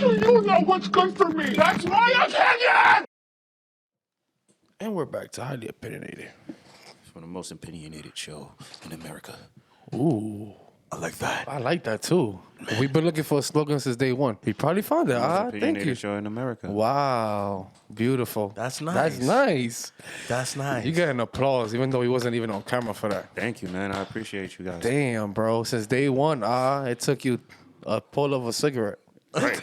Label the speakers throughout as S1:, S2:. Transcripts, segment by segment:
S1: You know what's good for me. That's my opinion.
S2: And we're back to Highly Opinionated.
S3: For the most opinionated show in America.
S2: Ooh.
S3: I like that.
S2: I like that too. We've been looking for a slogan since day one. We probably found it. Thank
S3: Opinionated
S2: you.
S3: show in America.
S2: Wow. Beautiful.
S4: That's nice.
S2: That's nice.
S4: That's nice.
S2: You get an applause, even though he wasn't even on camera for that.
S3: Thank you, man. I appreciate you guys.
S2: Damn, bro. Since day one, it took you a pull of a cigarette.
S3: Right.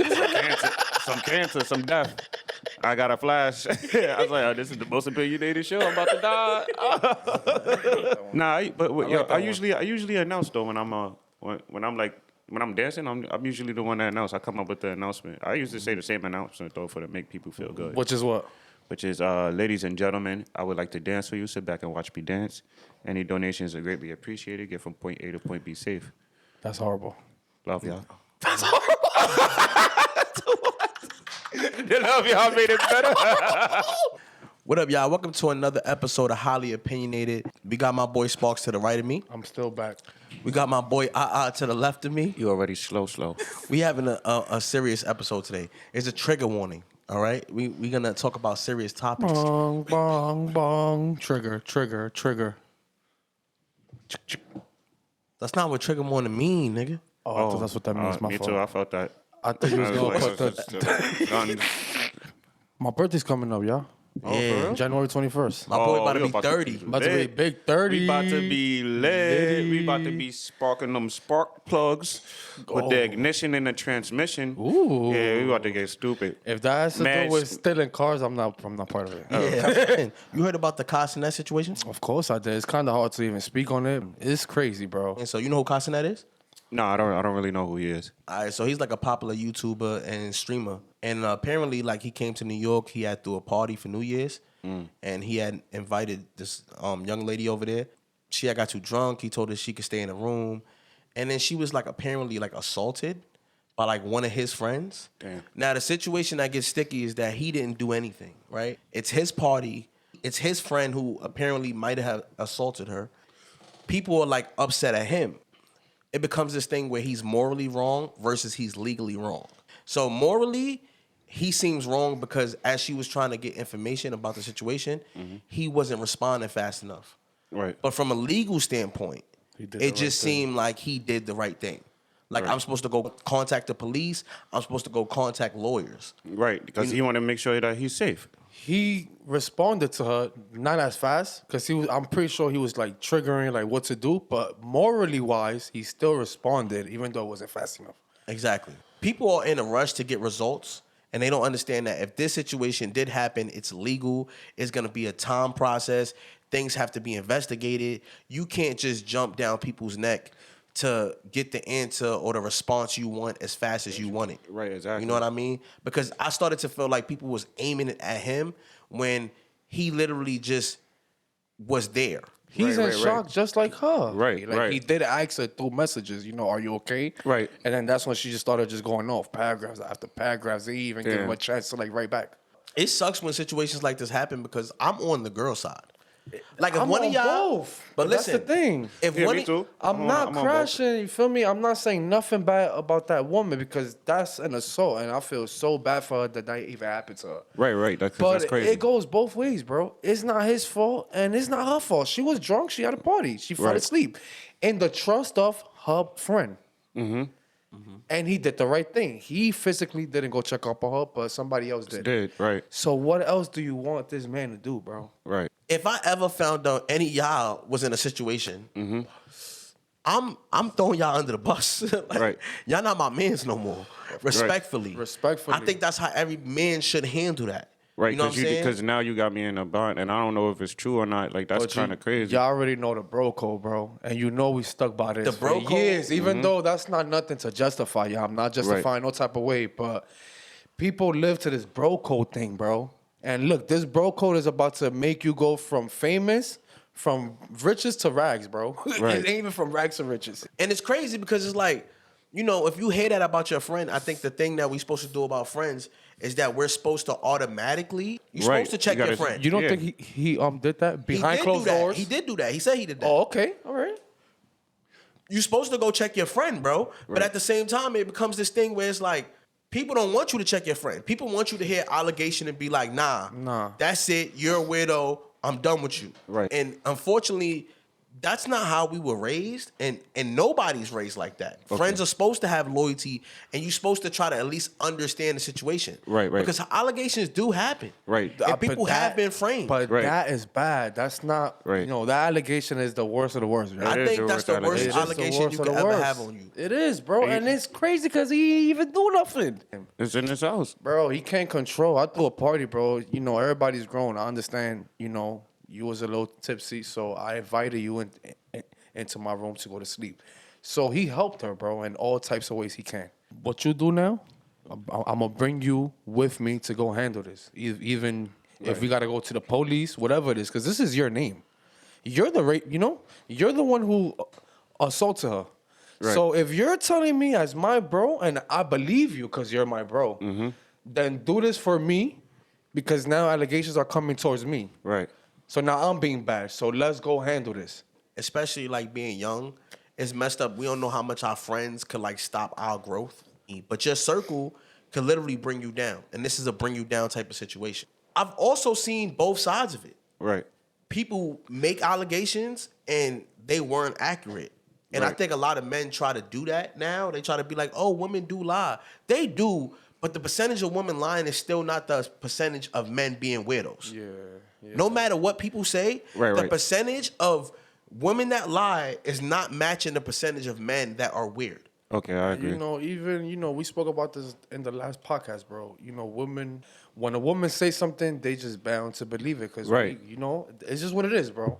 S3: Some cancer, some death. I got a flash. I was like, oh, this is the most opinionated show. I'm about to die. I usually announce though when I'm when I'm dancing. I'm usually the one that announce. I come up with the announcement. I usually say the same announcement though to make people feel good.
S2: Which is what?
S3: Which is, ladies and gentlemen, I would like to dance for you. Sit back and watch me dance. Any donations are greatly appreciated. Get from point A to point B safe.
S2: That's horrible.
S3: Love y'all.
S2: That's horrible.
S3: You love y'all made it better.
S4: What up, y'all? Welcome to another episode of Highly Opinionated. We got my boy Sparks to the right of me.
S2: I'm still back.
S4: We got my boy to the left of me.
S3: You already slow.
S4: We having a serious episode today. It's a trigger warning, all right? We're going to talk about serious topics.
S2: Bong, bong, bong. Trigger.
S4: That's not what trigger warning mean, nigga.
S2: Oh, I thought that's what that means. My
S3: me
S2: fault.
S3: too. I felt that.
S2: I think he was going to put
S3: Guns.
S2: My birthday's coming up, y'all.
S4: Yeah.
S2: January 21st.
S4: My boy about to
S3: we
S4: be 30.
S2: About to be big 30.
S3: We about to be lit. We about to be sparking them spark plugs with the ignition and the transmission.
S2: Ooh.
S3: Yeah, we about to get stupid.
S2: If that has to
S3: Man,
S2: do with stealing cars, I'm not part of it.
S4: Yeah. You heard about the cenat situation?
S2: Of course I did. It's kind of hard to even speak on it. It's crazy, bro.
S4: And so you know who cenat is?
S3: No, I don't really know who he is.
S4: All right, so he's like a popular YouTuber and streamer. And apparently, like, he came to New York. He had threw a party for New Year's. And he had invited this young lady over there. She had got too drunk. He told her she could stay in a room. And then she was, like, apparently, like, assaulted by, like, one of his friends.
S3: Damn.
S4: Now, the situation that gets sticky is that he didn't do anything, right? It's his party. It's his friend who apparently might have assaulted her. People are, like, upset at him. It becomes this thing where he's morally wrong versus he's legally wrong. So morally, he seems wrong because as she was trying to get information about the situation, he wasn't responding fast enough.
S3: Right.
S4: But from a legal standpoint, it just seemed like he did the right thing. Like, I'm supposed to go contact the police. I'm supposed to go contact lawyers.
S3: Right, because he wanted to make sure that he's safe.
S2: He responded to her not as fast because I'm pretty sure he was like triggering like what to do, but morally wise, he still responded even though it wasn't fast enough.
S4: Exactly. People are in a rush to get results, and they don't understand that if this situation did happen, it's legal. It's going to be a time process. Things have to be investigated. You can't just jump down people's neck to get the answer or the response you want as fast as you want it.
S3: Right, exactly.
S4: You know what I mean? Because I started to feel like people was aiming it at him when he literally just was there.
S2: He's in shock just like her.
S3: Right,
S2: like
S3: right.
S2: He did ask her through messages, are you okay?
S3: Right.
S2: And then that's when she just started just going off, paragraphs after paragraphs. They even give him a chance to like write back.
S4: It sucks when situations like this happen because I'm on the girl side. Like if
S2: I'm
S4: one
S2: on
S4: of y'all,
S2: both.
S4: but
S2: That's
S4: listen,
S2: the thing.
S4: If
S3: Yeah,
S4: one,
S3: me too.
S2: I'm not
S3: on both.
S2: crashing, you feel me? I'm not saying nothing bad about that woman because that's an assault, and I feel so bad for her that even happened to her.
S3: Right.
S2: But
S3: That's crazy.
S2: it goes both ways, bro. It's not his fault, and it's not her fault. She was drunk. She had a party. She fell asleep in the trust of her friend. And he did the right thing. He physically didn't go check up on her, but somebody else did.
S3: Right.
S2: So what else do you want this man to do, bro?
S3: Right.
S4: if I ever found out any of y'all was in a situation, I'm throwing y'all under the bus. Like,
S3: Right.
S4: Y'all not my mans no more. Respectfully.
S2: Respectfully.
S4: I think that's how every man should handle that.
S3: Right,
S4: You know what I'm saying?
S3: because now you got me in a bind, and I don't know if it's true or not. Like, that's
S2: But
S3: kind of crazy.
S2: Y'all already know the bro code, bro. And we stuck by this
S4: The bro
S2: for
S4: code?
S2: years, even though that's not nothing to justify y'all. I'm not justifying no type of way, but people live to this bro code thing, bro. And look, this bro code is about to make you go from riches to rags, bro.
S3: Right.
S2: It ain't even from rags to riches.
S4: And it's crazy because it's like, you know, if you hear that about your friend, I think the thing that we're supposed to do about friends is that we're supposed to automatically, you're
S3: Right.
S4: supposed to check
S3: You
S4: your
S3: gotta-
S4: friend.
S2: You don't
S3: Yeah.
S2: think he did that
S4: He
S2: behind
S4: did
S2: closed
S4: do that.
S2: doors?
S4: He did do that. He said he did that.
S2: Oh, okay, all right.
S4: You're supposed to go check your friend, bro. But
S3: Right.
S4: at the same time, it becomes this thing where it's like, People don't want you to check your friend. People want you to hear allegation and be like, nah, that's it. You're a weirdo. I'm done with you.
S3: Right.
S4: And unfortunately, that's not how we were raised, and nobody's raised like that.
S3: Okay.
S4: Friends are supposed to have loyalty, and you're supposed to try to at least understand the situation.
S3: Right.
S4: Because allegations do happen.
S3: Right.
S4: And
S2: But
S4: people have been framed.
S2: But
S3: Right.
S2: that is bad. That's not,
S3: Right.
S2: that allegation is the worst of the worst. Right?
S4: I
S3: is
S4: think
S3: the
S4: that's
S3: worst
S4: the worst
S3: allegation.
S2: It is the
S4: allegation
S2: worst
S4: you
S2: of
S4: could
S2: the
S4: ever
S2: worst.
S4: have on you.
S2: It is, bro. And it's crazy because he even do nothing.
S3: It's in his house.
S2: Bro, he can't control. I threw a party, bro. Everybody's grown. I understand, you was a little tipsy, so I invited you into my room to go to sleep. So he helped her, bro, in all types of ways he can. What you do now, I'm going to bring you with me to go handle this. Even if we got to go to the police, whatever it is, because this is your name. You're you're the one who assaulted her.
S3: Right.
S2: So if you're telling me as my bro, and I believe you because you're my bro, then do this for me because now allegations are coming towards me.
S3: Right.
S2: So now I'm being bad. So let's go handle this.
S4: Especially like being young, it's messed up. We don't know how much our friends could like stop our growth, but your circle could literally bring you down, and this is a bring you down type of situation. I've also seen both sides of it.
S3: Right.
S4: People make allegations and they weren't accurate, and I
S3: Right.
S4: think a lot of men try to do that now. They try to be like, "Oh, women do lie." They do, but the percentage of women lying is still not the percentage of men being weirdos.
S2: Yeah.
S4: No matter what people say,
S3: Right,
S4: the
S3: right.
S4: percentage of women that lie is not matching the percentage of men that are weird.
S3: Okay, I agree.
S2: We spoke about this in the last podcast, bro. Women, when a woman says something, they just bound to believe it because,
S3: Right.
S2: it's just what it is, bro.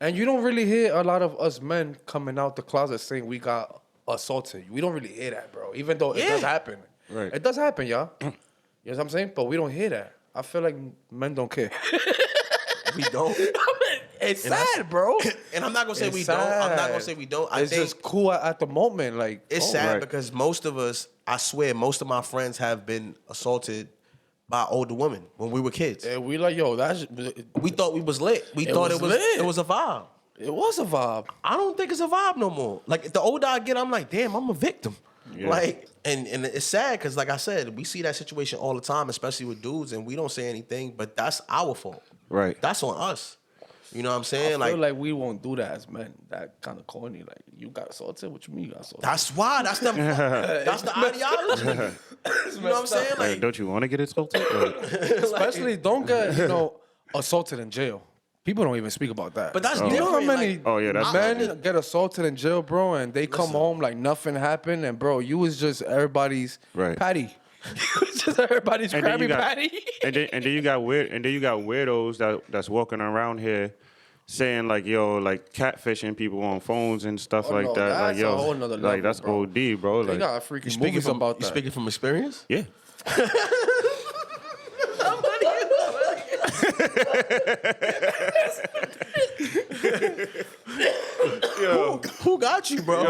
S2: And you don't really hear a lot of us men coming out the closet saying we got assaulted. We don't really hear that, bro. Even though it does happen.
S3: Right.
S2: It does happen, y'all. You know what I'm saying? But we don't hear that. I feel like men don't care.
S4: We don't.
S2: It's sad, bro.
S4: And I'm not gonna say
S2: It's
S4: we don't. I'm not
S2: sad.
S4: gonna say we don't. I
S2: It's
S4: think
S2: just cool at the moment. Like,
S4: it's
S2: oh,
S4: sad
S3: right.
S4: because most of us, I swear, most of my friends have been assaulted by older women when we were kids.
S2: And we like, yo, that's
S4: We thought we was lit. We
S2: It
S4: thought
S2: was
S4: it was
S2: lit.
S4: it was a vibe.
S2: it was a vibe.
S4: I don't think it's a vibe no more. Like the older I get, I'm like, damn, I'm a victim.
S3: Yeah.
S4: Like, and it's sad because, like I said, we see that situation all the time, especially with dudes, and we don't say anything, but that's our fault.
S3: Right.
S4: That's on us. You know what I'm
S2: I
S4: saying?
S2: feel like we won't do that as men. That kind of corny. Like, you got assaulted. What you mean you got assaulted?
S4: that's why. That's the ideology. You know what I'm saying?
S3: Like,
S4: Like,
S3: don't you want to get assaulted? Or-
S2: Especially don't get assaulted in jail. People don't even speak about that.
S4: but that's
S2: You know how
S4: different.
S2: many
S3: Oh, yeah, that's
S2: men get assaulted in jail, bro, and they come home like nothing happened, and bro, you was just everybody's
S3: Right.
S2: patty. You was just everybody's
S3: And then
S2: Krabby
S3: you got-
S2: Patty.
S3: and then you got weirdos that's walking around here saying like, yo, like catfishing people on phones and stuff
S2: Oh,
S3: like
S2: no,
S3: that. Like,
S2: that's
S3: yo,
S2: a whole nother
S3: like
S2: level,
S3: that's
S2: bro.
S3: OD, bro.
S2: They
S3: Like,
S2: got freaking
S4: speaking
S2: movies
S4: from
S2: about
S4: you
S2: that.
S4: speaking from experience?
S3: yeah.
S4: Who got you, bro?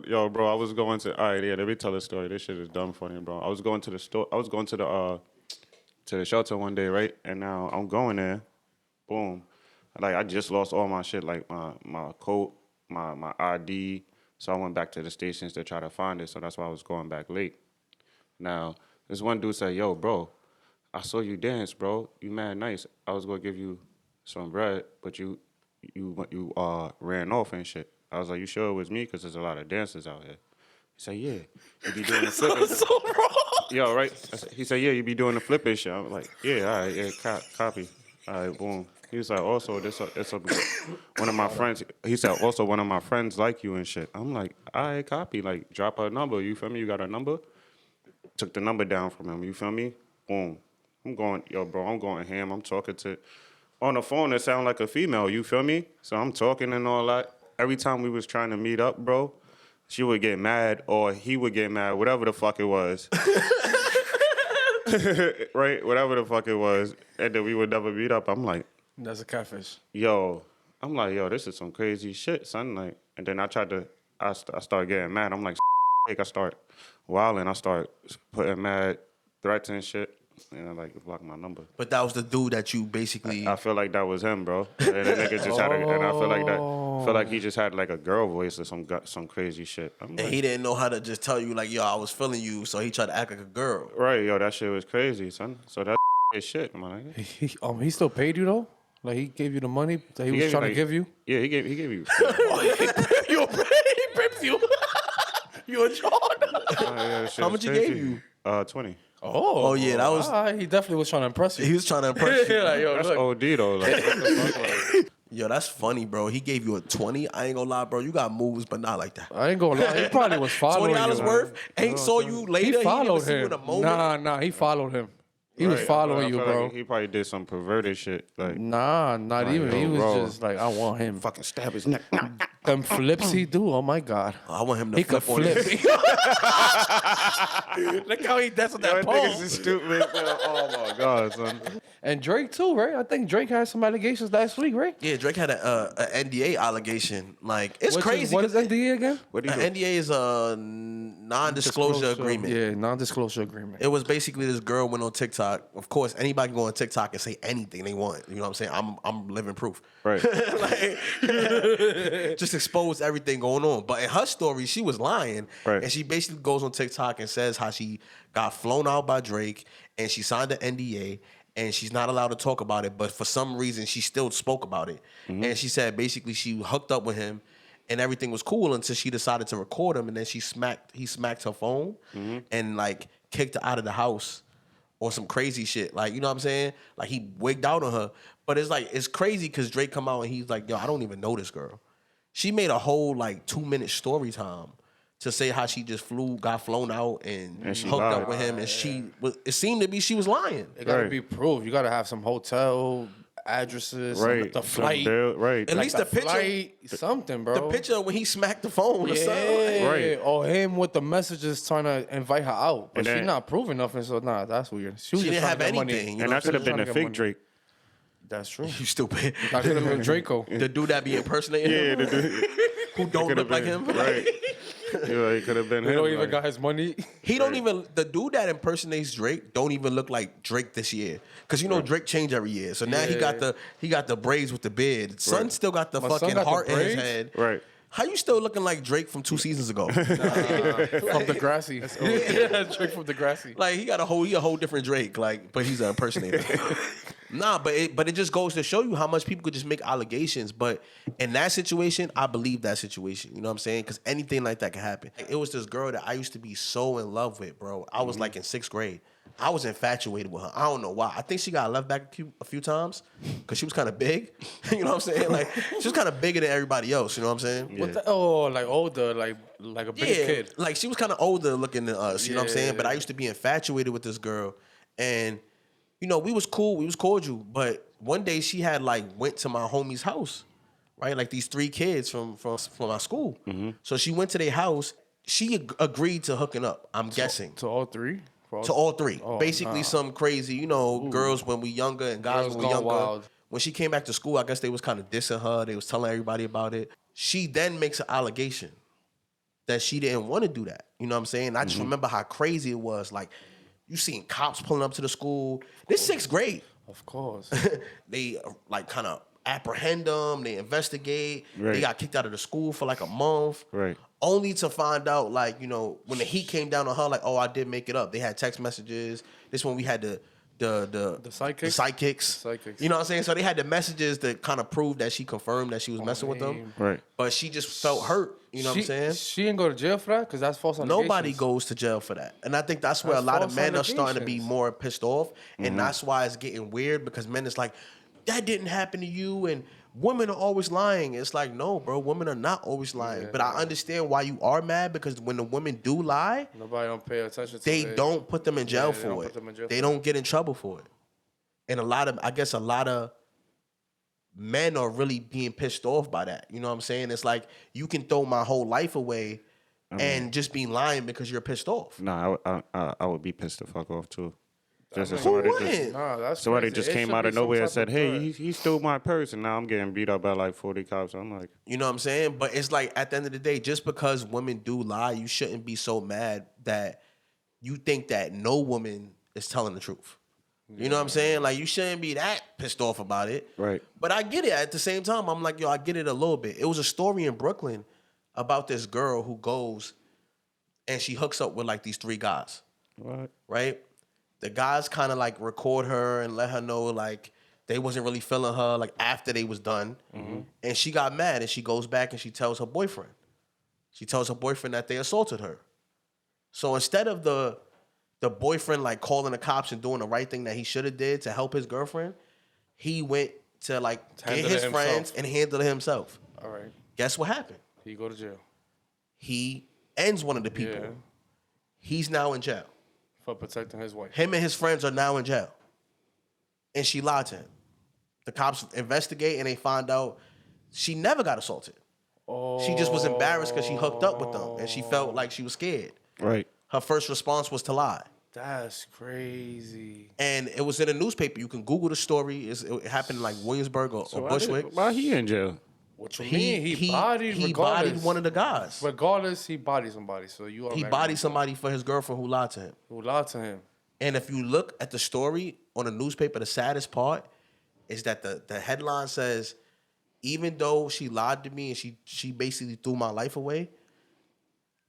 S3: Yo, bro, I was going to. All right, yeah. Let me tell a story. This shit is dumb funny, bro. I was going to the store. I was going to the shelter one day, right? And now I'm going there. Boom. Like I just lost all my shit, like my coat, my ID. So I went back to the stations to try to find it. So that's why I was going back late. Now this one dude said, "Yo, bro, I saw you dance, bro. You mad nice. I was gonna give you some bread, but you ran off and shit." I was like, "You sure it was me? Because there's a lot of dancers out here." He said, "Yeah, you be doing the flipping."
S2: So wrong.
S3: Yo, right? He said, "Yeah, you be doing the flipping shit." I'm like, "Yeah, all right, yeah, copy." All right, boom. He was like, "Also, it's one of my friends." He said, "Also, one of my friends like you and shit." I'm like, "All right, copy. Like, drop her number. You feel me? You got her number?" Took the number down from him. You feel me? Boom. I'm going ham. I'm talking to, on the phone, it sound like a female. You feel me? So I'm talking and all that. Every time we was trying to meet up, bro, she would get mad or he would get mad, whatever the fuck it was. Right? Whatever the fuck it was. And then we would never meet up. I'm like,
S2: That's a catfish.
S3: yo, this is some crazy shit, son. Like, and then I started getting mad. I'm like, I start wilding. I start putting mad threats and shit. And I like block my number.
S4: But that was the dude that you basically.
S3: I feel like that was him, bro. And the nigga just had and I feel like that. felt like he just had like a girl voice or some crazy shit. I'm
S4: And
S3: like,
S4: he didn't know how to just tell you like, yo, I was feeling you, so he tried to act like a girl.
S3: right, yo, that shit was crazy, son. So that is shit, man.
S2: He still paid you though? Like he gave you the money that he was
S3: gave
S2: trying
S3: me,
S2: to give you?
S3: Yeah, he gave you.
S4: You pimped you. You a charge. How much he gave you?
S3: 20.
S4: Oh, yeah, that was-
S2: he definitely was trying to impress you.
S4: He was trying to impress you.
S2: Like, yo,
S3: That's
S2: look.
S3: OD though. Like, what the fuck? Like,
S4: Yo, that's funny, bro. He gave you a 20. I ain't gonna lie, bro. You got moves, but not like that.
S2: I ain't gonna lie. He probably was following
S4: $20
S2: you.
S4: worth. Ain't saw you later.
S2: He
S4: He
S2: followed
S4: didn't see you
S2: him.
S4: in a moment.
S2: Nah, he followed him. He was
S3: right,
S2: following
S3: I
S2: you,
S3: feel
S2: bro.
S3: Like he probably did some perverted shit. Like,
S2: Nah, not
S3: Like,
S2: even.
S3: yo,
S2: He was
S3: bro.
S2: just like, I want him.
S3: fucking stab his neck.
S2: Them flips he do. Oh my god.
S4: I want him to
S2: He could
S4: flip on
S2: flip.
S4: it.
S2: Look how he danced with
S3: Yo,
S2: that
S3: niggas
S2: pole.
S3: is stupid. Oh my god, son.
S2: And Drake too, right? I think Drake had some allegations last week, right?
S4: Yeah, Drake had a NDA allegation. Like, it's crazy.
S2: What is NDA again?
S3: What do you
S4: An
S3: do?
S4: NDA is a non-disclosure agreement.
S2: Yeah, non-disclosure agreement.
S4: It was basically this girl went on TikTok. Of course, anybody can go on TikTok and say anything they want. You know what I'm saying? I'm living proof.
S3: Right.
S4: Like, just expose everything going on. But in her story, she was lying.
S3: Right.
S4: And she basically goes on TikTok and says how she got flown out by Drake and she signed an NDA and she's not allowed to talk about it. But for some reason, she still spoke about it. And she said basically she hooked up with him and everything was cool until she decided to record him. And then he smacked her phone and like kicked her out of the house or some crazy shit. Like, you know what I'm saying? Like he wigged out on her. But it's like, it's crazy because Drake come out and he's like, yo, I don't even know this girl. She made a whole like 2-minute story time to say how she just got flown out and
S3: she
S4: hooked
S3: lied.
S4: up with him. And it seemed to be she was lying.
S2: It gotta
S3: Right.
S2: be proof. You gotta have some hotel addresses,
S3: Right.
S2: the flight,
S3: Right.
S4: At least the picture,
S2: flight, something, bro.
S4: the picture when he smacked the phone or something.
S2: Yeah,
S3: Right.
S2: or him with the messages trying to invite her out, but
S3: And
S2: she
S3: then-
S2: not proving nothing. So nah, that's weird. She was
S4: She
S2: just
S4: didn't
S2: trying
S4: have
S2: to get money.
S4: anything. You
S3: And
S4: know
S3: that could have been
S2: Trying
S3: the
S2: to get
S3: fake
S2: money.
S3: Drake.
S2: That's true.
S4: You stupid.
S2: That could have been Draco.
S4: The dude that be impersonating
S3: Yeah,
S4: him,
S3: the dude.
S4: who don't look like him.
S3: Right. Yeah, he could have been
S2: They
S3: him.
S2: don't even
S3: like-
S2: got his money.
S4: He don't even, the dude that impersonates Drake don't even look like Drake this year. Cause you know Drake changed every year. So now he got the braids with the beard. Son
S3: Right.
S4: still got the
S2: My son
S4: fucking
S2: got the
S4: heart in his
S2: braids?
S4: head.
S3: Right.
S4: How you still looking like Drake from 2 seasons ago?
S2: From Degrassi. Yeah, Drake from Degrassi.
S4: Like he a whole different Drake. Like, but he's an impersonator. Nah, but it just goes to show you how much people could just make allegations. But in that situation, I believe that situation. You know what I'm saying? Because anything like that can happen. It was this girl that I used to be so in love with, bro. I was like in 6th grade. I was infatuated with her. I don't know why. I think she got left back a few times because she was kind of big. You know what I'm saying? Like she was kind of bigger than everybody else. You know what I'm saying?
S2: What the, oh, like older, like a big kid.
S4: Like she was kind of older looking than us, you know what I'm saying? But I
S2: Yeah.
S4: used to be infatuated with this girl, and you know we was cool, we was cordial. But one day she had like went to my homie's house, right? Like these 3 kids from my school. So she went to their house. She agreed to hooking up. I'm guessing
S2: To all three. For
S4: to all 3.
S2: Oh,
S4: Basically,
S2: nah.
S4: some crazy, you know, girls when we younger and guys
S2: Girls
S4: when we
S2: gone
S4: younger.
S2: wild.
S4: When she came back to school, I guess they was kind of dissing her. They was telling everybody about it. She then makes an allegation that she didn't want to do that. You know what I'm saying? I just remember how crazy it was. Like, you seen cops pulling up to the school. This 6th grade.
S2: Of course.
S4: They like kind of apprehend them. They investigate. They
S3: Right.
S4: got kicked out of the school for like a month.
S3: Right.
S4: Only to find out, like, you know, when the heat came down on her, like, oh, I did make it up. They had text messages. This one we had the
S2: sidekicks?
S4: The sidekicks.
S2: Sidekicks.
S4: You know what I'm saying? So they had the messages that kind of proved that she confirmed that she was messing with them.
S3: Right.
S4: But she just felt hurt. You know what I'm saying?
S2: She didn't go to jail for that because that's false allegations.
S4: Nobody goes to jail for that. And I think that's where
S2: That's
S4: a lot of
S2: false
S4: men are starting to be
S2: allegations.
S4: more pissed off. And that's why it's getting weird because men is like, that didn't happen to you. And women are always lying. It's like, no, bro, women are not always lying. But I understand why you are mad because when the women do lie,
S2: Nobody don't pay attention to
S4: they
S2: it.
S4: don't put them in jail
S2: they don't
S4: for
S2: put them in jail
S4: it. They
S2: for
S4: don't get in trouble for it. And I guess a lot of men are really being pissed off by that. You know what I'm saying? It's like you can throw my whole life away and just be lying because you're pissed off.
S3: Nah, I would be pissed the fuck off too. Just as
S4: Who
S3: somebody
S4: wouldn't?
S3: just,
S2: Nah, that's
S3: somebody
S2: crazy.
S3: just
S2: It
S3: came
S2: should
S3: out
S2: be
S3: of
S2: some
S3: nowhere and
S2: type
S3: said,
S2: of
S3: "Hey,
S2: threat.
S3: he stole my purse," and now I'm getting beat up by like 40 cops. I'm like,
S4: You know what I'm saying? But it's like at the end of the day, just because women do lie, you shouldn't be so mad that you think that no woman is telling the truth. You know what I'm saying? Like, you shouldn't be that pissed off about it.
S3: Right.
S4: But I get it. At the same time, I'm like, yo, I get it a little bit. It was a story in Brooklyn about this girl who goes and she hooks up with like these 3 guys.
S3: What?
S4: Right? The guys kind of like record her and let her know like they wasn't really feeling her like after they was done. And she got mad and she goes back and she tells her boyfriend. She tells her boyfriend that they assaulted her. So instead of the boyfriend like calling the cops and doing the right thing that he should have did to help his girlfriend, he went to like get
S2: Handle
S4: his
S2: it
S4: friends
S2: himself.
S4: and handle it himself.
S2: All right.
S4: Guess what happened?
S2: He go to jail
S4: He ends one of the people.
S2: Yeah.
S4: He's now in jail.
S2: for protecting his wife.
S4: Him and his friends are now in jail. And she lied to him. The cops investigate and they find out she never got assaulted. She just was embarrassed because she hooked up with them and she felt like she was scared.
S3: Right.
S4: Her first response was to lie.
S2: That's crazy.
S4: And it was in a newspaper. You can Google the story. It happened in like Williamsburg or Bushwick.
S3: Why he in jail?
S2: What you mean? He bodied regardless.
S4: Bodied one of the guys.
S2: Regardless, he bodied somebody. So you
S4: He bodied somebody for his girlfriend who lied to him.
S2: who lied to him.
S4: And if you look at the story on the newspaper, the saddest part is that the headline says, even though she lied to me and she basically threw my life away,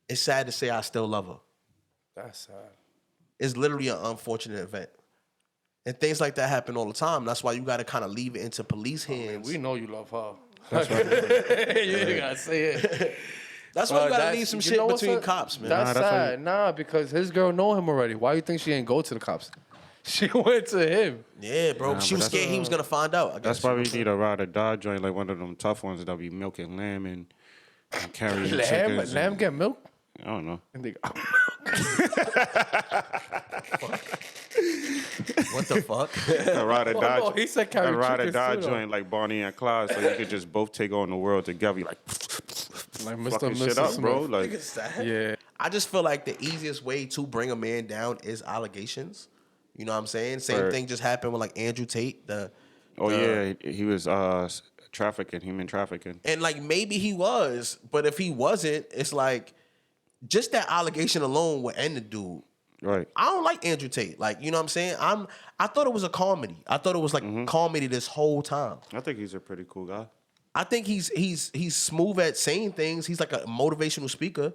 S4: it's sad to say I still love her.
S2: That's sad.
S4: It's literally an unfortunate event. And things like that happen all the time. That's why you got to kind of leave it into police hands.
S2: We know you love her. That's right. You ain't gotta say it.
S4: That's why you got to
S2: That's-
S4: leave some
S2: you
S4: shit
S2: know what's
S4: between
S2: up?
S4: cops, man.
S2: That's
S3: that's why
S2: sad. Nah, because his girl know him already. Why you think she ain't go to the cops? She went to him.
S4: Yeah, bro.
S3: Nah,
S4: she
S3: but
S4: was
S3: that's-
S4: scared he was going to find out. I
S3: That's
S4: guess.
S3: why we need a ride or die joint, like one of them tough ones that be milking lamb and carrying chickens.
S2: Lamb get milk?
S3: I don't know.
S2: And they
S4: What the fuck?
S3: A ride or die.
S2: no, he said carry
S3: a ride or
S2: chickens
S3: die
S2: too, though.
S3: joint like Bonnie and Clyde, so you could just both take on the world together. You like
S2: like Mr.
S3: fucking
S2: and
S3: shit
S2: Mrs.
S3: up,
S2: Smith.
S3: bro. Like
S2: Yeah.
S4: I just feel like the easiest way to bring a man down is allegations. You know what I'm saying? Same
S3: Right.
S4: thing just happened with like Andrew Tate.
S3: yeah, he was human trafficking.
S4: And like maybe he was, but if he wasn't, it's like just that allegation alone would end the dude.
S3: Right.
S4: I don't like Andrew Tate. Like, you know what I'm saying? I thought it was a comedy. I thought it was like comedy this whole time.
S3: I think he's a pretty cool guy.
S4: I think he's smooth at saying things. He's like a motivational speaker.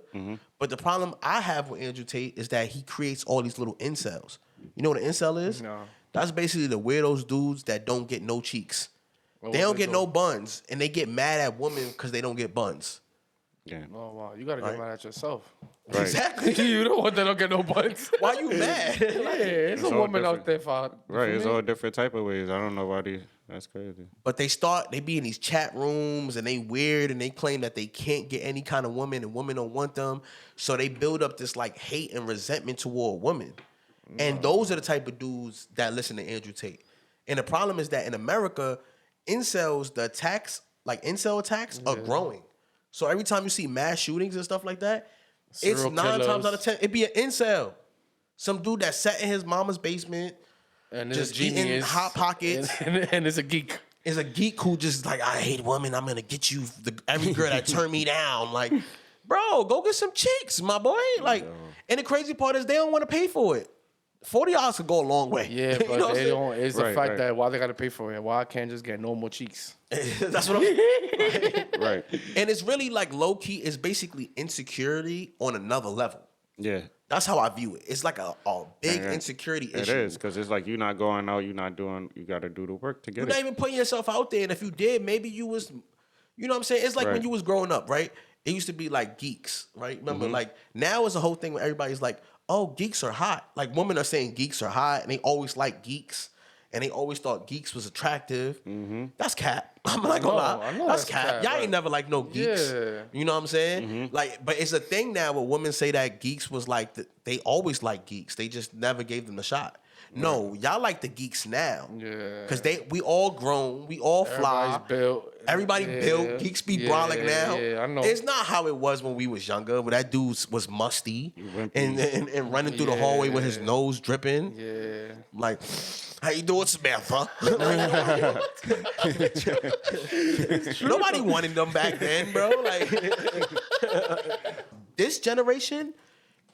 S4: But the problem I have with Andrew Tate is that he creates all these little incels. You know what an incel is?
S2: No.
S4: That's basically the weirdos dudes that don't get no cheeks.
S2: Well,
S4: They
S2: what
S4: don't
S2: they
S4: get no buns, and they get mad at women because they don't get buns.
S3: Yeah.
S2: Oh wow, you gotta get
S4: Right.
S2: mad at yourself.
S3: Right.
S4: Exactly.
S2: You the one that don't get no buns.
S4: Why you mad?
S2: Yeah, it's a
S3: all
S2: woman out
S3: different.
S2: there for
S3: Right.
S2: you
S3: It's
S2: feel me?
S3: all different type of ways. I don't know why that's crazy.
S4: But they be in these chat rooms and they weird and they claim that they can't get any kind of woman and women don't want them. So they build up this like hate and resentment toward women. And those are the type of dudes that listen to Andrew Tate. And the problem is that in America, incels, the attacks, like incel attacks, are growing. So every time you see mass shootings and stuff like that, it's
S2: Serial
S4: 9 times
S2: killers.
S4: out of 10, it'd be an incel. Some dude that sat in his mama's basement,
S2: And
S4: just
S2: it's a genius.
S4: eating Hot Pockets.
S2: And it's a geek.
S4: is a geek who just like, I hate women. I'm gonna get you every girl that turned me down. Like, bro, go get some chicks, my boy. Like, and the crazy part is they don't want to pay for it. $40 could go a long way.
S2: Yeah,
S4: You
S2: but
S4: know what I'm
S2: they
S4: saying?
S2: don't. It's the
S3: Right,
S2: fact
S3: right.
S2: that why they gotta pay for it. Why I can't just get normal cheeks?
S4: That's what I'm.
S3: Right.
S4: And it's really like low key. It's basically insecurity on another level.
S3: Yeah.
S4: That's how I view it. It's like a big
S3: Yeah.
S4: insecurity
S3: It
S4: issue.
S3: is because it's like you're not going out, you're not doing. You got to do the work to
S4: You're
S3: get
S4: not
S3: it.
S4: even putting yourself out there. And if you did, maybe you was, you know what I'm saying? It's like when
S3: Right.
S4: you was growing up, right? It used to be like geeks, right? Remember, like now it's a whole thing where everybody's like, oh, geeks are hot. Like women are saying geeks are hot and they always like geeks. And they always thought geeks was attractive. That's cap. I'm not gonna lie.
S2: I know
S4: That's
S2: that's
S4: cap.
S2: cap,
S4: Y'all
S2: right.
S4: ain't never like no geeks.
S2: Yeah.
S4: You know what I'm saying? Like, but it's a thing now where women say that geeks was like, they always like geeks. They just never gave them a shot. No, y'all like the geeks now.
S2: Yeah.
S4: Cause we all grown, we all fly.
S2: Everybody's built.
S4: Everybody
S2: Yeah.
S4: built. Geeks be brolic now.
S2: Yeah, I know.
S4: It's not how it was when we was younger, when that dude was musty
S3: wimpy.
S4: and running through the hallway with his
S2: Yeah.
S4: nose dripping.
S2: Yeah.
S4: Like, how you doing, Samantha? Nobody wanted them back then, bro. Like, this generation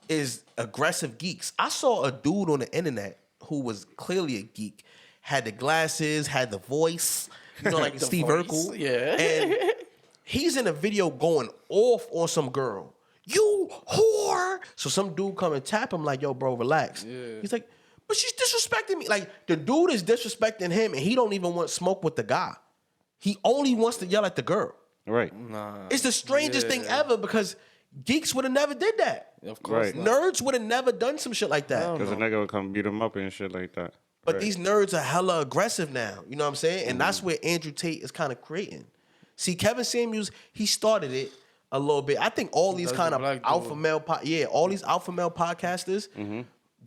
S4: is aggressive geeks. I saw a dude on the internet who was clearly a geek, had the glasses, had the voice, like Steve
S2: voice,
S4: Urkel.
S2: yeah.
S4: And he's in a video going off on some girl. You whore. So some dude come and tap him like, yo, bro, relax.
S2: Yeah.
S4: He's like, but she's disrespecting me. Like, the dude is disrespecting him, and he don't even want smoke with the guy. He only wants to yell at the girl.
S3: Right.
S4: It's the strangest thing ever because geeks would have never did that.
S2: Of course.
S3: Right.
S2: Not.
S4: Nerds would have never done some shit like that.
S3: Because a nigga would come beat him up and shit like that.
S4: But
S3: Right.
S4: these nerds are hella aggressive now. You know what I'm saying? And that's where Andrew Tate is kind of creating. See, Kevin Samuels, he started it a little bit. I think all these
S2: That's
S4: kind
S2: the
S4: of
S2: black dude.
S4: alpha male, all these alpha male podcasters,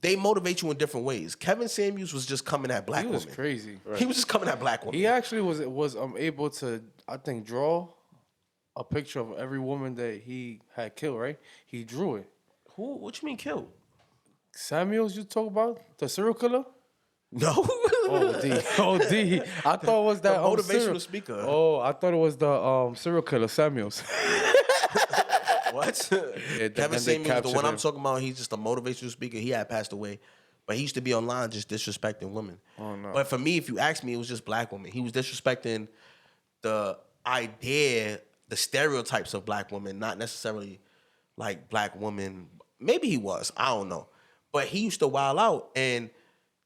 S4: they motivate you in different ways. Kevin Samuels was just coming at black
S2: He was
S4: women.
S2: crazy.
S4: He was just coming at black women.
S2: He actually was able to, I think, draw a picture of every woman that he had killed. Right? He drew it.
S4: Who? What you mean killed?
S2: Samuels, you talk about the serial killer?
S4: No.
S2: Oh, D. Oh, D. I thought it was that
S4: The motivational
S2: serial-
S4: speaker.
S2: Oh, I thought it was the serial killer Samuels.
S4: What?
S2: then
S4: Kevin
S2: they
S4: Samuels, the
S2: captured
S4: one I'm
S2: him.
S4: talking about, he's just a motivational speaker. He had passed away. But he used to be online just disrespecting women.
S2: Oh, no.
S4: But for me, if you ask me, it was just black women. He was disrespecting the idea, the stereotypes of black women, not necessarily like black women. Maybe he was. I don't know. But he used to wild out. And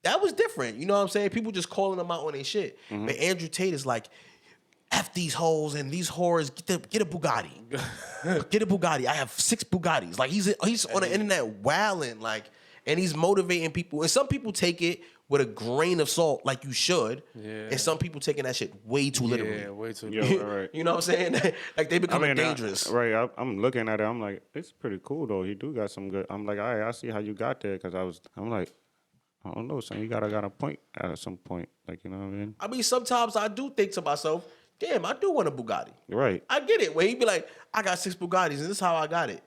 S4: that was different. You know what I'm saying? People just calling him out on their shit. But Andrew Tate is like, F these hoes and these whores, get a Bugatti. Get a Bugatti. I have 6 Bugattis. Like he's on the internet wilding, like, and he's motivating people. And some people take it with a grain of salt, like you should.
S2: Yeah.
S4: And some people taking that shit way too literally.
S2: Yeah, way too.
S3: Yeah, right.
S4: You know what I'm saying? Like they becoming dangerous.
S3: Right. I'm looking at it. I'm like, it's pretty cool though. He do got some good. I'm like, all right, I see how you got there. Because I'm like, I don't know, son. You got a point at some point. Like, you know what I mean?
S4: I mean, sometimes I do think to myself, damn, I do want a Bugatti.
S3: Right.
S4: I get it. Where he'd be like, I got 6 Bugattis, and this is how I got it.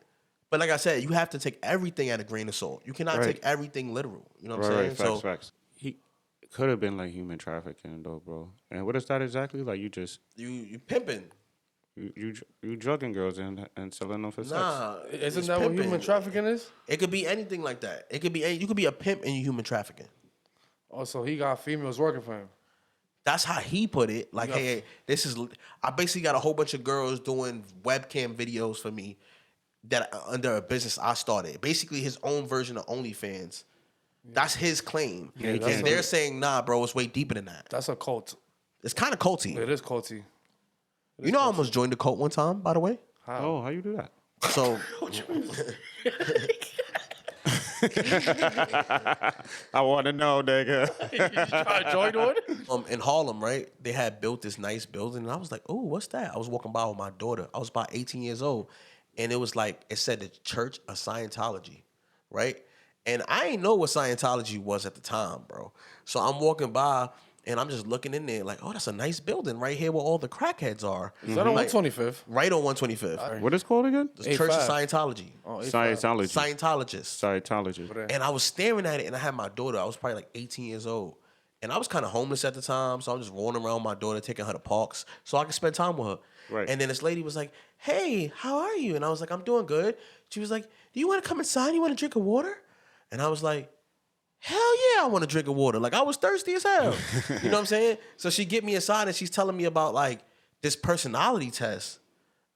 S4: But like I said, you have to take everything at a grain of salt. You cannot
S3: Right.
S4: take everything literal. You know what
S3: Right,
S4: I'm
S3: right.
S4: saying?
S3: Facts. He could have been like human trafficking though, bro. And what is that exactly? Like you
S4: pimping.
S3: you drugging girls and selling them for sex.
S4: Nah,
S2: Isn't
S4: it's
S2: that what
S4: pimping.
S2: human trafficking is?
S4: It could be anything like that. It could be you could be a pimp and you human trafficking.
S2: Oh, so he got females working for him.
S4: That's how he put it. Like, hey, this is. I basically got a whole bunch of girls doing webcam videos for me that under a business I started. Basically, his own version of OnlyFans. That's his claim,
S2: that's
S4: and they're saying, nah, bro, it's way deeper than that.
S2: That's a cult.
S4: It's kind of culty.
S2: It is culty.
S4: You know, I almost joined the cult one time, by the way.
S3: Oh, how you do that?
S4: So
S3: I want to know, nigga.
S2: I joined one.
S4: in Harlem, right? They had built this nice building, and I was like, "Oh, what's that?" I was walking by with my daughter. I was about 18 years old, and it was like it said the Church of Scientology, right? And I ain't know what Scientology was at the time, bro. So I'm walking by, and I'm just looking in there, like, "Oh, that's a nice building right here where all the crackheads are."
S2: Is that on
S4: Like,
S2: 125th?
S4: Right on 125th.
S3: What is it called again?
S4: The Church of
S2: 85.
S4: Scientology.
S2: Oh,
S3: Scientology.
S4: Scientologists.
S3: Scientology.
S4: And I was staring at it, and I had my daughter. I was probably like 18 years old. And I was kind of homeless at the time, so I'm just rolling around with my daughter, taking her to parks so I could spend time with her.
S3: Right.
S4: And then this lady was like, "Hey, how are you?" And I was like, "I'm doing good." She was like, "Do you want to come inside? You want to drink a water?" And I was like, "Hell yeah, I want to drink a water." Like, I was thirsty as hell. You know what I'm saying? So she get me inside, and she's telling me about, like, this personality test.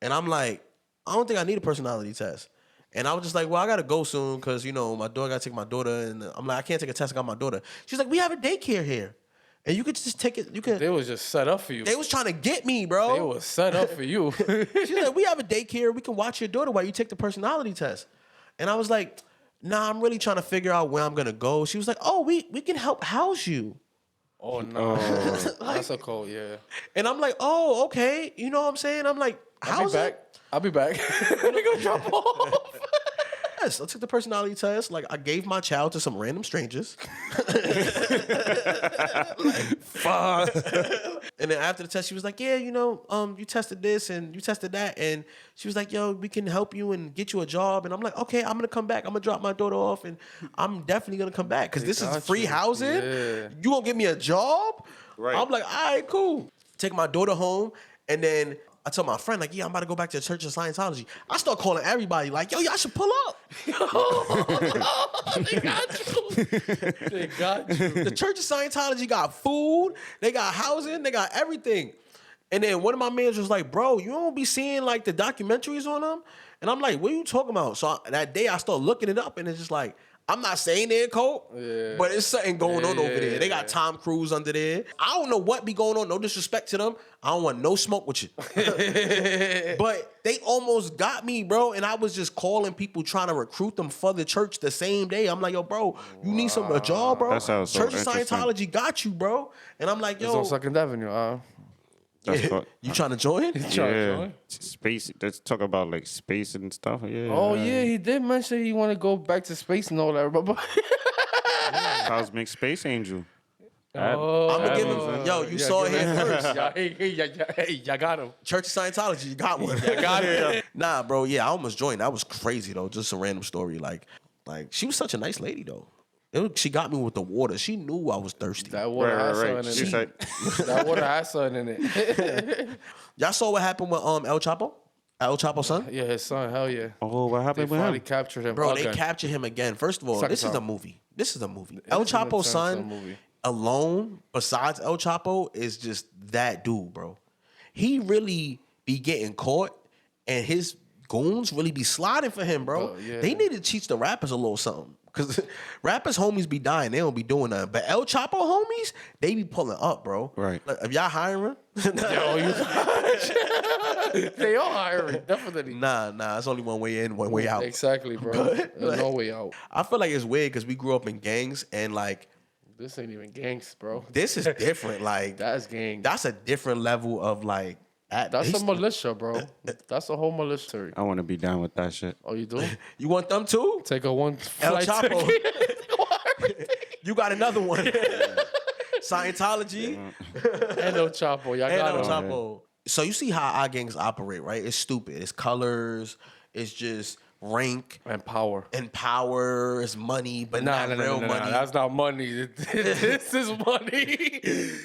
S4: And I'm like, I don't think I need a personality test. And I was just like, well, I got to go soon because, you know, my daughter got to take my daughter. And I'm like, I can't take a test. I got my daughter. She's like, we have a daycare here. And you could just take it. You could.
S2: They was just set up for you.
S4: They was trying to get me, bro.
S2: They was set up for you.
S4: She's like, we have a daycare. We can watch your daughter while you take the personality test. And I was like, nah, I'm really trying to figure out where I'm going to go. She was like, oh, we can help house you.
S2: Oh no, that's a cult. Yeah,
S4: And I'm like, oh, okay. You know what I'm saying? I'm like,
S2: I'll be
S4: how's
S2: back.
S4: it?
S2: I'll be back. They gonna drop off.
S4: Yes, I took the personality test. Like, I gave my child to some random strangers.
S2: Fuck.
S4: And then after the test, she was like, yeah, you know, you tested this and you tested that. And she was like, yo, we can help you and get you a job. And I'm like, okay, I'm going to come back. I'm going to drop my daughter off and I'm definitely going to come back because this is
S2: got
S4: free
S2: you.
S4: housing.
S2: Yeah.
S4: You going to give me a job?
S3: Right.
S4: I'm like, all right, cool. Take my daughter home. And then I tell my friend, like, yeah, I'm about to go back to the Church of Scientology. I start calling everybody, like, yo, y'all should pull up.
S2: They got you. They got you.
S4: The Church of Scientology got food, they got housing, they got everything. And then one of my managers was like, bro, you don't be seeing like the documentaries on them? And I'm like, what are you talking about? So that day I start looking it up and it's just like, I'm not saying they're cold, but it's something going on over there. They got Tom Cruise under there. I don't know what be going on. No disrespect to them. I don't want no smoke with you. But they almost got me, bro. And I was just calling people trying to recruit them for the church the same day. I'm like, yo, bro, you need a job, bro.
S3: That sounds so
S4: Church of
S3: interesting.
S4: Scientology got you, bro. And I'm like,
S2: It's on
S4: yo,
S2: Second Avenue.
S4: you trying to join?
S3: Yeah, space. Let's talk about like space and stuff. Yeah.
S2: Oh yeah, he did mention he want to go back to space and all that. But
S3: Cosmic space angel.
S2: oh,
S4: I'm gonna give him. Yo, you saw it here first.
S2: Y'all got him.
S4: Church of Scientology, you got one.
S2: Got it.
S4: Nah, bro. Yeah, I almost joined. That was crazy though. Just a random story. Like she was such a nice lady though. She got me with the water. She knew I was thirsty.
S2: That water has something
S3: She
S2: in
S3: said,
S2: it. That water has something in it.
S4: Y'all saw what happened with El Chapo? El Chapo's son?
S2: Yeah, his son. Hell yeah.
S3: "Oh, what
S2: They
S3: happened with
S2: finally
S3: him?"
S2: captured him.
S4: Bro, they
S2: again.
S4: captured him again. First of all,
S2: Second
S4: this is a
S2: time.
S4: movie. This is a movie.
S2: This
S4: El
S2: is an
S4: Chapo's
S2: attempt
S4: son
S2: to a movie.
S4: alone, besides El Chapo, is just that dude, bro. He really be getting caught, and his goons really be sliding for him, bro.
S2: Oh, yeah.
S4: They need to teach the rappers a little something. Because rappers homies be dying, they don't be doing nothing. But El Chapo homies, they be pulling up, bro.
S3: Right.
S4: Like, if y'all hiring,
S2: Yo, they are hiring, definitely.
S4: nah, it's only one way in, one way out.
S2: Exactly, bro. There's no way out.
S4: I feel like it's weird because we grew up in gangs and like
S2: This ain't even gangs, bro.
S4: this is different. Like
S2: That's gang.
S4: that's a different level of like.
S2: That's a militia, bro. That's a whole militia.
S3: I want to be down with that shit.
S2: Oh, you do?
S4: You want them too?
S2: Take a one
S4: El
S2: flight
S4: Chapo.
S2: ticket.
S4: You got another one. Scientology
S2: And El Chapo. Y'all
S4: and
S2: got
S4: El
S2: him.
S4: Chapo. So you see how our gangs operate, right? It's stupid. It's colors. It's just rank
S2: And power.
S4: and power. It's money, but
S2: Nah,
S4: not real money.
S2: That's not money. This is money.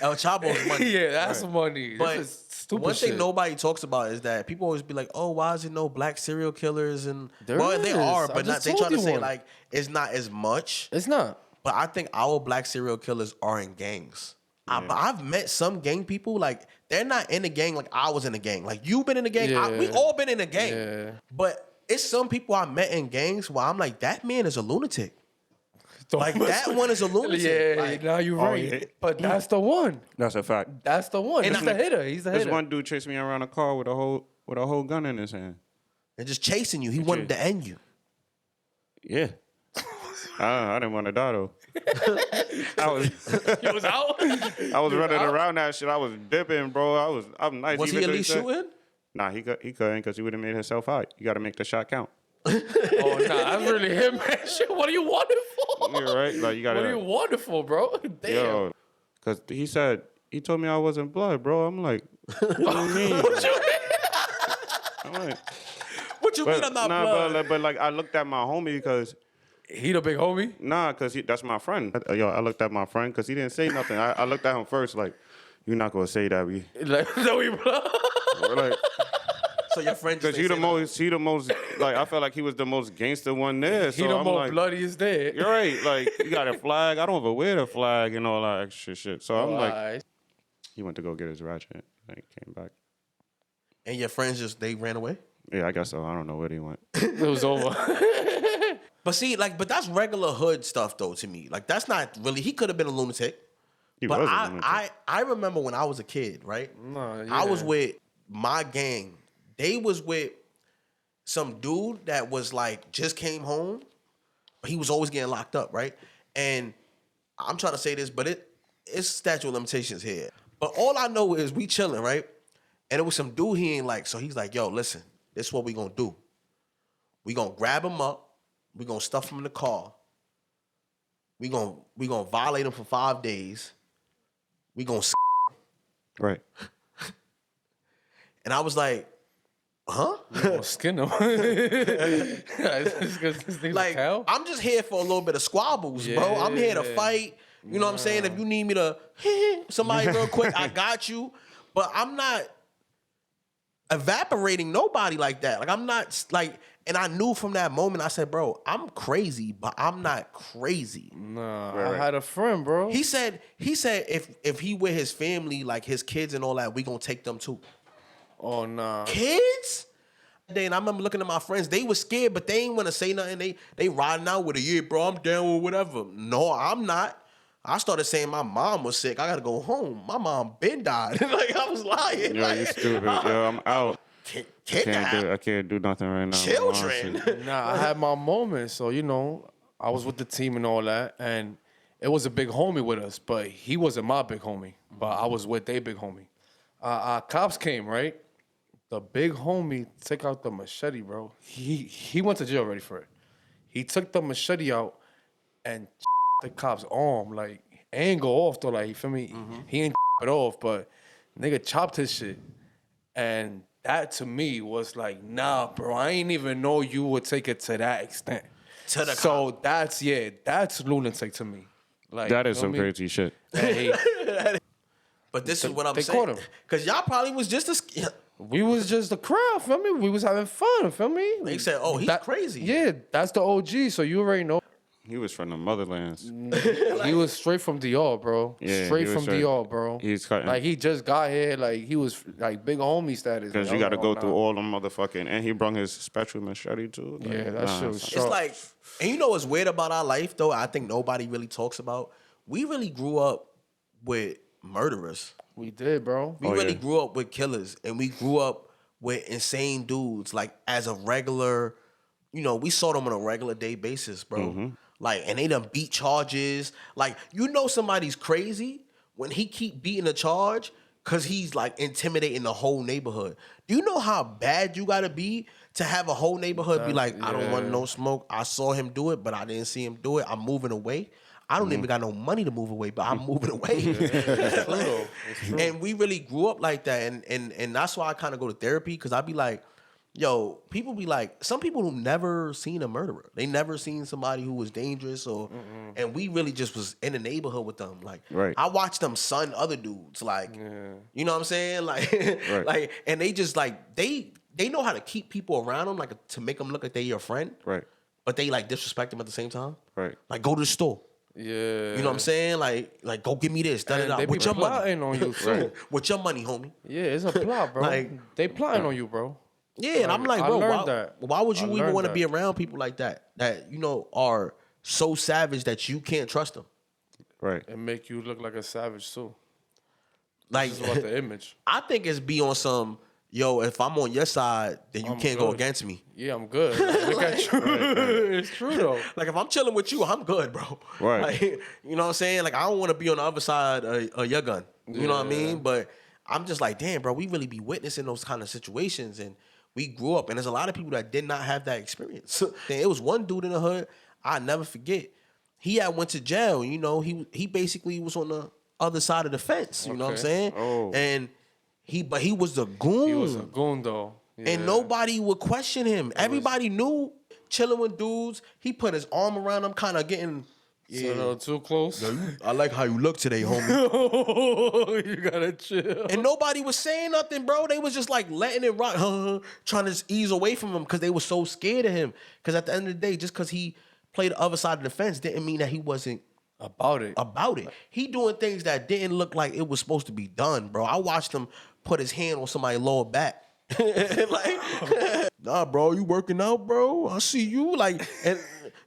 S4: El Chapo's money.
S2: Yeah, that's money.
S4: But
S2: this is stupid
S4: one thing
S2: shit.
S4: nobody talks about is that people always be like, "Oh, why is it no black serial killers?" And
S2: There
S4: they
S2: is.
S4: are,
S2: I
S4: but not.
S2: just
S4: They
S2: told
S4: try to
S2: you
S4: say
S2: one.
S4: like it's not as much.
S2: It's not.
S4: But I think our black serial killers are in gangs. I've met some gang people, like, they're not in a gang like I was in a gang. Like, you've been in a gang.
S2: Yeah.
S4: We all been in a gang.
S2: Yeah.
S4: But it's some people I met in gangs where I'm like, that man is a lunatic. Like, that one is a lunatic.
S2: Yeah,
S4: Like,
S2: now you're right.
S3: yeah.
S2: But that's the one.
S3: That's a fact.
S2: That's the one.
S4: And
S2: He's the hitter. He's the
S3: This
S2: hitter.
S3: one dude chased me around a car with a whole gun in his hand.
S4: and just chasing you. He wanted to end you.
S3: Yeah. I didn't want to die though. I
S2: was out.
S3: I was running around that shit. I was dipping, bro. I'm nice.
S4: Was he
S3: Even
S4: at
S3: though
S4: least
S3: said-
S4: shooting?
S3: Nah, he couldn't because he would have made himself out. You got to make the shot count.
S2: Oh, nah, that's really him, man. Shit, what are you wanting for?
S3: You're right. Like you got
S2: What are you
S3: to.
S2: wanting for, bro? Damn.
S3: Yo, because he told me I wasn't blood, bro. I'm like, what do you mean? I'm like,
S4: What you mean I'm not blood?
S3: but like I looked at my homie because.
S2: He the big homie?
S3: Nah, because that's my friend. I looked at my friend because he didn't say nothing. I looked at him first like, you're not going to say that.
S2: Like, no, we
S3: We're like,
S4: So your friend just
S3: because he the most, like, I felt like he was the most gangster one there. So
S2: he the
S3: I'm
S2: more
S3: like,
S2: bloodiest dead.
S3: you're right. Like, you got a flag. I don't even wear the flag and all that extra shit. So I'm like,
S2: Alright.
S3: he went to go get his ratchet and he came back.
S4: And your friends they ran away?
S3: Yeah, I guess so. I don't know where he went.
S2: It was over.
S4: But see, like, but that's regular hood stuff though to me. Like, that's not really. He could have been a lunatic.
S3: He
S4: But
S3: was a lunatic.
S4: I remember when I was a kid, right?
S2: Nah,
S4: I was
S2: yeah.
S4: with my gang. They was with some dude that was like just came home, but he was always getting locked up, right? And I'm trying to say this, but it's statute of limitations here. But all I know is we chilling, right? And it was some dude he ain't like. So he's like, yo, listen, this is what we gonna do. We gonna grab him up. We gonna stuff him in the car. We gonna violate him for 5 days. We gonna
S3: Right.
S4: and I was like, huh?
S2: Gonna skin him. This
S4: Like, I'm just here for a little bit of squabbles, bro. I'm here to
S2: Yeah.
S4: fight. You know what I'm saying? If you need me to somebody real quick, I got you. But I'm not evaporating nobody like that. Like I'm not like, and I knew from that moment. I said, bro, I'm crazy, but I'm not crazy.
S2: Nah,
S3: Right.
S2: I had a friend, bro.
S4: He said if he with his family, like his kids and all that, we gonna take them too.
S2: Oh nah.
S4: Kids? Then I remember looking at my friends. They were scared, but they ain't want to say nothing. They riding out with it. Yeah, bro, I'm down with whatever. No, I'm not. I started saying my mom was sick. I gotta go home. My mom been died. Like I was lying.
S3: Yo, you stupid. Yo, I'm out. I can't do nothing right now.
S4: Children.
S3: Honestly.
S2: Nah, I had my moments. So, you know, I was with the team and all that. And it was a big homie with us, but he wasn't my big homie. But I was with their big homie. Cops came, right? The big homie took out the machete, bro. He went to jail already for it. He took the machete out and the cop's arm. Like, it ain't go off, though. Like, you feel me? He ain't it off, but nigga chopped his shit. And that to me was like, nah, bro, I ain't even know you would take it to that extent.
S4: To the
S2: So that's lunatic to me. Like
S3: That is
S2: you know
S3: some
S2: what I mean?
S3: crazy shit.
S2: Hey,
S4: But this is what I'm
S2: they
S4: saying.
S2: caught him.
S4: Cause y'all probably was just a.
S2: we was just the crowd, feel me? We was having fun, feel me?
S4: They said, "Oh, he's crazy."
S2: Yeah, that's the OG, so you already know.
S3: He was from the motherlands.
S2: He was straight from DR, bro.
S3: Yeah,
S2: straight
S3: he was
S2: from
S3: straight.
S2: DR, bro.
S3: He's cutting.
S2: Like, he just got here. Like, he was, like, big homie status.
S3: Because
S2: Like,
S3: you got to
S2: oh,
S3: go
S2: nah.
S3: through all them motherfucking, and he brung his special machete too. Like,
S2: Yeah, that shit was
S3: son.
S2: sharp.
S4: It's like, and you know what's weird about our life though? I think nobody really talks about. We really grew up with murderers.
S2: We did, bro.
S4: We really grew up with killers, and we grew up with insane dudes. Like as a regular, you know, we saw them on a regular day basis, bro. Like, and they done beat charges. Like, you know, somebody's crazy when he keep beating a charge because he's like intimidating the whole neighborhood. Do you know how bad you gotta be to have a whole neighborhood be like, I don't want no smoke. I saw him do it, but I didn't see him do it. I'm moving away. I don't even got no money to move away, but I'm moving away. And we really grew up like that. And that's why I kind of go to therapy, because I be like, yo, people be like, some people who never seen a murderer. They never seen somebody who was dangerous and we really just was in the neighborhood with them. Like,
S3: Right.
S4: I watched them son other dudes. Like, you know what I'm saying? Like,
S3: Right.
S4: like, and they just like, they know how to keep people around them, like to make them look like they your friend.
S3: Right.
S4: But they like disrespect them at the same time.
S3: Right.
S4: Like, go to the store.
S2: Yeah.
S4: You know what I'm saying? Like go give me this. Da, da,
S2: And
S4: da.
S2: they be
S4: With your money.
S2: plotting on you, too.
S4: With your money, homie.
S2: Yeah, it's a plot, bro.
S4: Like-
S2: they plotting on you, bro.
S4: Yeah, and I'm like,
S2: I
S4: bro,
S2: learned
S4: why,
S2: that.
S4: why would
S2: I
S4: you even
S2: learned
S4: want to
S2: that.
S4: be around people like that? That, you know, are so savage that you can't trust them.
S3: Right.
S2: And make you look like a savage, too.
S4: Like,
S2: It's about the image.
S4: I think it's be on some, yo, if I'm on your side, then you
S2: I'm
S4: can't go
S2: good.
S4: against me.
S2: Yeah, I'm good. Look at you. It's true, though.
S4: Like, if I'm chilling with you, I'm good, bro.
S3: Right.
S4: Like, you know what I'm saying? Like, I don't want to be on the other side of your gun. You know what I mean? But I'm just like, damn, bro, we really be witnessing those kind of situations. And we grew up, and there's a lot of people that did not have that experience. And it was one dude in the hood, I'll never forget. He had went to jail. You know, he basically was on the other side of the fence. You know what I'm
S2: Okay.
S4: saying?
S3: Oh.
S4: And but he was a goon.
S2: He was a goon, though. Yeah.
S4: And nobody would question him. Everybody knew, chilling with dudes. He put his arm around them, kind of getting.
S2: So, no, too close.
S4: I like how you look today, homie.
S2: You gotta chill.
S4: And nobody was saying nothing, bro. They was just like letting it rock, trying to just ease away from him because they were so scared of him. Because at the end of the day, just because he played the other side of the fence didn't mean that he wasn't
S2: About it.
S4: about it. He doing things that didn't look like it was supposed to be done, bro. I watched him put his hand on somebody's lower back. Like, nah, bro, you working out, bro? I see you. Like, and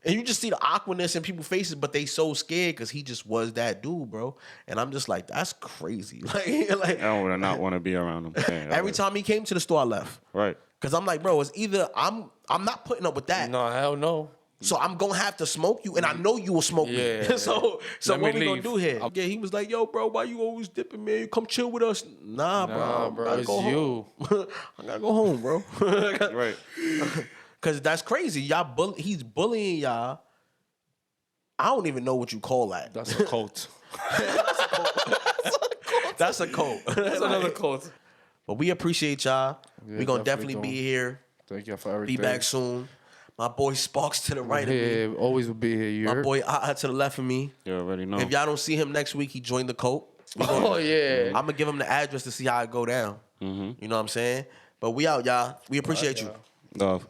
S4: you just see the awkwardness in people's faces, but they so scared because he just was that dude, bro. And I'm just like, that's crazy. Like
S3: I would not want to be around him. Man,
S4: every time he came to the store, I left.
S3: Right.
S4: Cause I'm like, bro, it's either I'm not putting up with that.
S2: No, hell no.
S4: So I'm gonna have to smoke you, and I know you will smoke me.
S2: Yeah.
S4: so
S2: Let
S4: what
S2: me
S4: we
S2: leave.
S4: gonna do here? Yeah, he was like, yo, bro, why you always dipping, man? Come chill with us. Nah, bro.
S2: bro,
S4: I gotta
S2: it's
S4: go
S2: you.
S4: home. I gotta go home, bro.
S3: Right.
S4: Cause that's crazy. He's bullying y'all. I don't even know what you call that.
S2: That's a cult.
S4: That's a cult.
S2: That's another cult.
S4: But we appreciate y'all.
S2: Yeah,
S4: we gonna
S2: definitely
S4: definitely be
S2: don't.
S4: here.
S2: Thank you for everything.
S4: Be back soon. My boy Sparks to the right of me.
S2: Yeah, always will be here. You
S4: My
S2: heard?
S4: boy to the left of me.
S3: You already know.
S4: If y'all don't see him next week, he joined the cult.
S2: Oh, yeah.
S4: I'm gonna give him the address to see how it go down. You know what I'm saying? But we out, y'all. We appreciate you.
S3: Love.